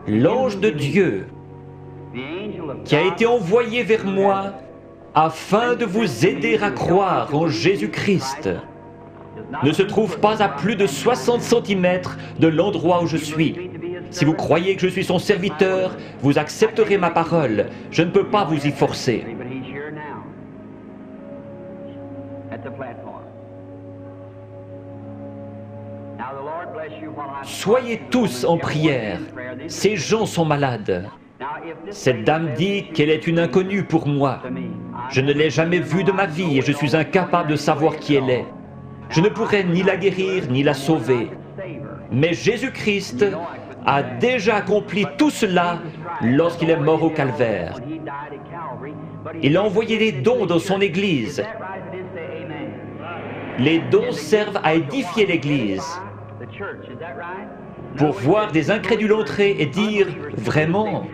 L'ange de Dieu qui a été envoyé vers moi afin de vous aider à croire en Jésus-Christ ne se trouve pas à plus de 60 cm de l'endroit où je suis. Si vous croyez que je suis son serviteur, vous accepterez ma parole. Je ne peux pas vous y forcer. Soyez tous en prière. Ces gens sont malades. Cette dame dit qu'elle est une inconnue pour moi. Je ne l'ai jamais vue de ma vie et je suis incapable de savoir qui elle est. Je ne pourrai ni la guérir ni la sauver. Mais Jésus-Christ a déjà accompli tout cela lorsqu'il est mort au calvaire. Il a envoyé des dons dans son Église. Les dons servent à édifier l'Église. Pour voir des incrédules entrer et dire « Vraiment ?»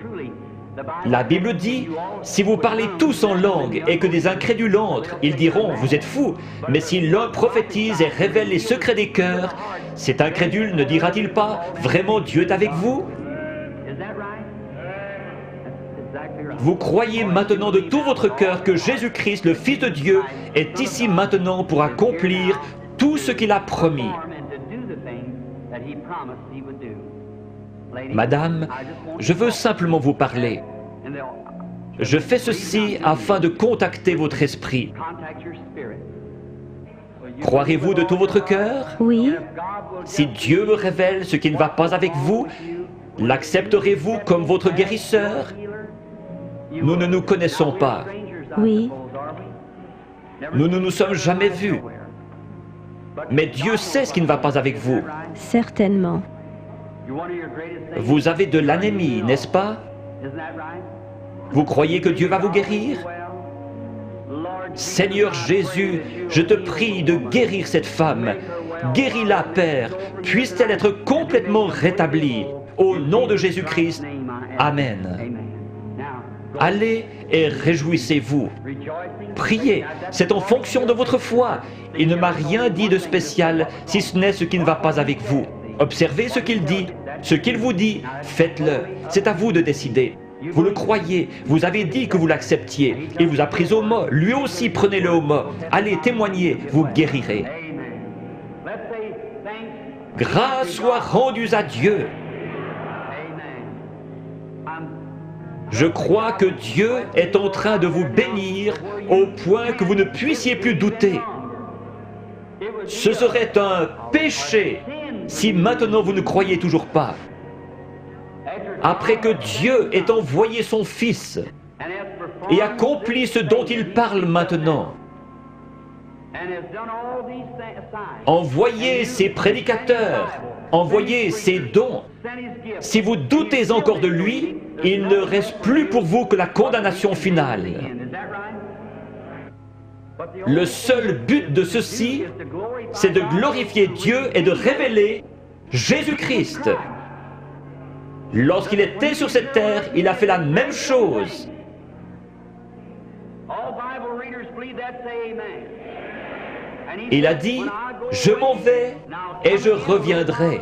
La Bible dit, si vous parlez tous en langue et que des incrédules entrent, ils diront, vous êtes fous. Mais si l'un prophétise et révèle les secrets des cœurs, cet incrédule ne dira-t-il pas, vraiment Dieu est avec vous? Vous croyez maintenant de tout votre cœur que Jésus-Christ, le Fils de Dieu, est ici maintenant pour accomplir tout ce qu'il a promis. Madame, je veux simplement vous parler. Je fais ceci afin de contacter votre esprit. Croirez-vous de tout votre cœur? Oui. Si Dieu me révèle ce qui ne va pas avec vous, l'accepterez-vous comme votre guérisseur? Nous ne nous connaissons pas. Oui. Nous ne nous sommes jamais vus. Mais Dieu sait ce qui ne va pas avec vous. Certainement. Vous avez de l'anémie, n'est-ce pas? Vous croyez que Dieu va vous guérir? Seigneur Jésus, je te prie de guérir cette femme. Guéris-la, Père. Puisse-t-elle être complètement rétablie. Au nom de Jésus-Christ. Amen. Allez et réjouissez-vous. Priez, c'est en fonction de votre foi. Il ne m'a rien dit de spécial, si ce n'est ce qui ne va pas avec vous. Observez ce qu'il dit. Ce qu'il vous dit, faites-le. C'est à vous de décider. Vous le croyez, vous avez dit que vous l'acceptiez. Il vous a pris au mot, lui aussi prenez-le au mot. Allez, témoignez, vous guérirez. Grâce soit rendue à Dieu. Je crois que Dieu est en train de vous bénir au point que vous ne puissiez plus douter. Ce serait un péché si maintenant vous ne croyez toujours pas. Après que Dieu ait envoyé son Fils et accompli ce dont il parle maintenant, envoyez ses prédicateurs, envoyez ses dons. Si vous doutez encore de lui, il ne reste plus pour vous que la condamnation finale. Le seul but de ceci, c'est de glorifier Dieu et de révéler Jésus-Christ. Lorsqu'il était sur cette terre, il a fait la même chose. Il a dit, je m'en vais et je reviendrai.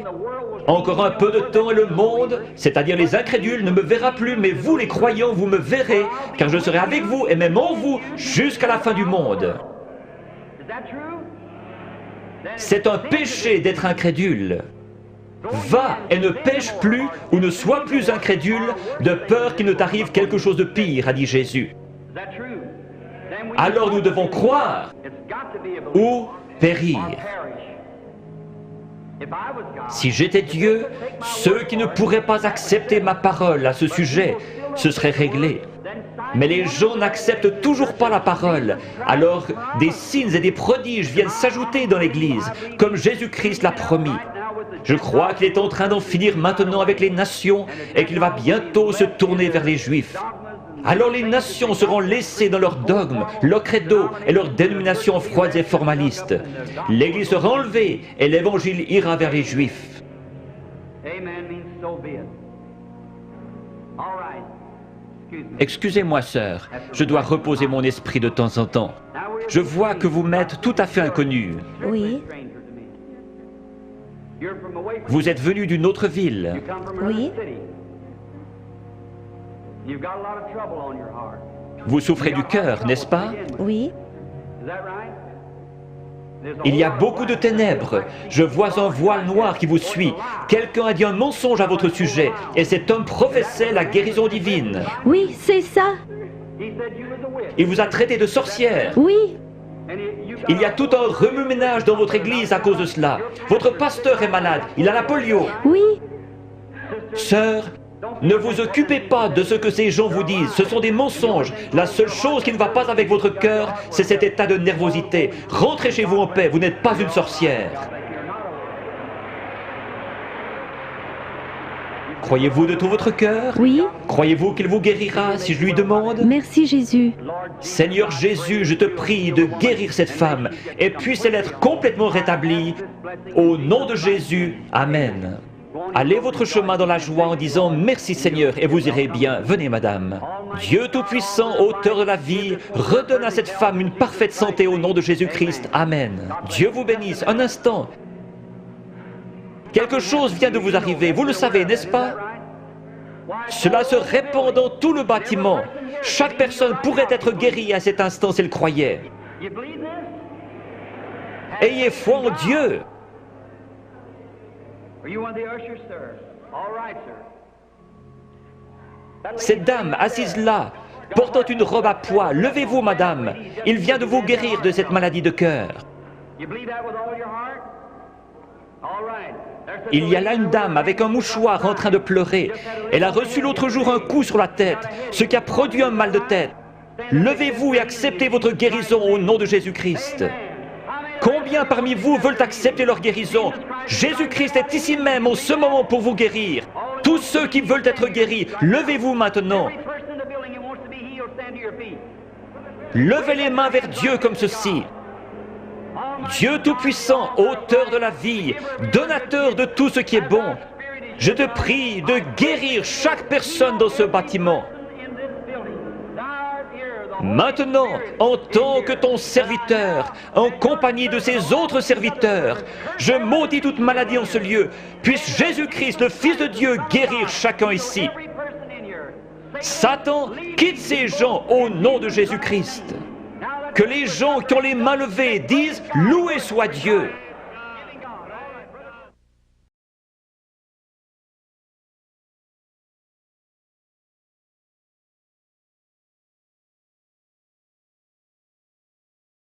Encore un peu de temps et le monde, c'est-à-dire les incrédules, ne me verra plus, mais vous les croyants, vous me verrez, car je serai avec vous et même en vous jusqu'à la fin du monde. C'est un péché d'être incrédule. Va et ne pêche plus ou ne sois plus incrédule, de peur qu'il ne t'arrive quelque chose de pire, a dit Jésus. Alors nous devons croire ou périr. Si j'étais Dieu, ceux qui ne pourraient pas accepter ma parole à ce sujet, ce serait réglé. Mais les gens n'acceptent toujours pas la parole. Alors des signes et des prodiges viennent s'ajouter dans l'Église, comme Jésus-Christ l'a promis. Je crois qu'il est en train d'en finir maintenant avec les nations et qu'il va bientôt se tourner vers les Juifs. Alors les nations seront laissées dans leurs dogmes, leurs credos et leurs dénominations froides et formalistes. L'Église sera enlevée et l'Évangile ira vers les Juifs. Excusez-moi, sœur, je dois reposer mon esprit de temps en temps. Je vois que vous m'êtes tout à fait inconnu. Oui. Vous êtes venu d'une autre ville. Oui. Vous souffrez du cœur, n'est-ce pas? Oui. Il y a beaucoup de ténèbres. Je vois un voile noir qui vous suit. Quelqu'un a dit un mensonge à votre sujet, et cet homme professait la guérison divine. Oui, c'est ça. Il vous a traité de sorcière. Oui. Il y a tout un remue-ménage dans votre église à cause de cela. Votre pasteur est malade, il a la polio. Oui. Sœur, ne vous occupez pas de ce que ces gens vous disent, ce sont des mensonges. La seule chose qui ne va pas avec votre cœur, c'est cet état de nervosité. Rentrez chez vous en paix, vous n'êtes pas une sorcière. Croyez-vous de tout votre cœur? Oui. Croyez-vous qu'il vous guérira si je lui demande? Merci Jésus. Seigneur Jésus, je te prie de guérir cette femme et puisse-elle être complètement rétablie. Au nom de Jésus, Amen. Allez votre chemin dans la joie en disant « Merci Seigneur » et vous irez bien. Venez madame. Dieu Tout-Puissant, auteur de la vie, redonne à cette femme une parfaite santé au nom de Jésus-Christ. Amen. Dieu vous bénisse. Un instant. Quelque chose vient de vous arriver, vous le savez, n'est-ce pas? Cela se répand dans tout le bâtiment. Chaque personne pourrait être guérie à cet instant s'il croyait. Ayez foi en Dieu. Cette dame assise là, portant une robe à pois, levez-vous madame, il vient de vous guérir de cette maladie de cœur. Il y a là une dame avec un mouchoir en train de pleurer. Elle a reçu l'autre jour un coup sur la tête, ce qui a produit un mal de tête. Levez-vous et acceptez votre guérison au nom de Jésus-Christ. Combien parmi vous veulent accepter leur guérison? Jésus-Christ est ici même en ce moment pour vous guérir. Tous ceux qui veulent être guéris, levez-vous maintenant. Levez les mains vers Dieu comme ceci. Dieu Tout-Puissant, auteur de la vie, donateur de tout ce qui est bon, je te prie de guérir chaque personne dans ce bâtiment. Maintenant, en tant que ton serviteur, en compagnie de ces autres serviteurs, je maudis toute maladie en ce lieu. Puisse Jésus-Christ, le Fils de Dieu, guérir chacun ici. Satan, quitte ces gens au nom de Jésus-Christ. Que les gens qui ont les mains levées disent « Loué soit Dieu ».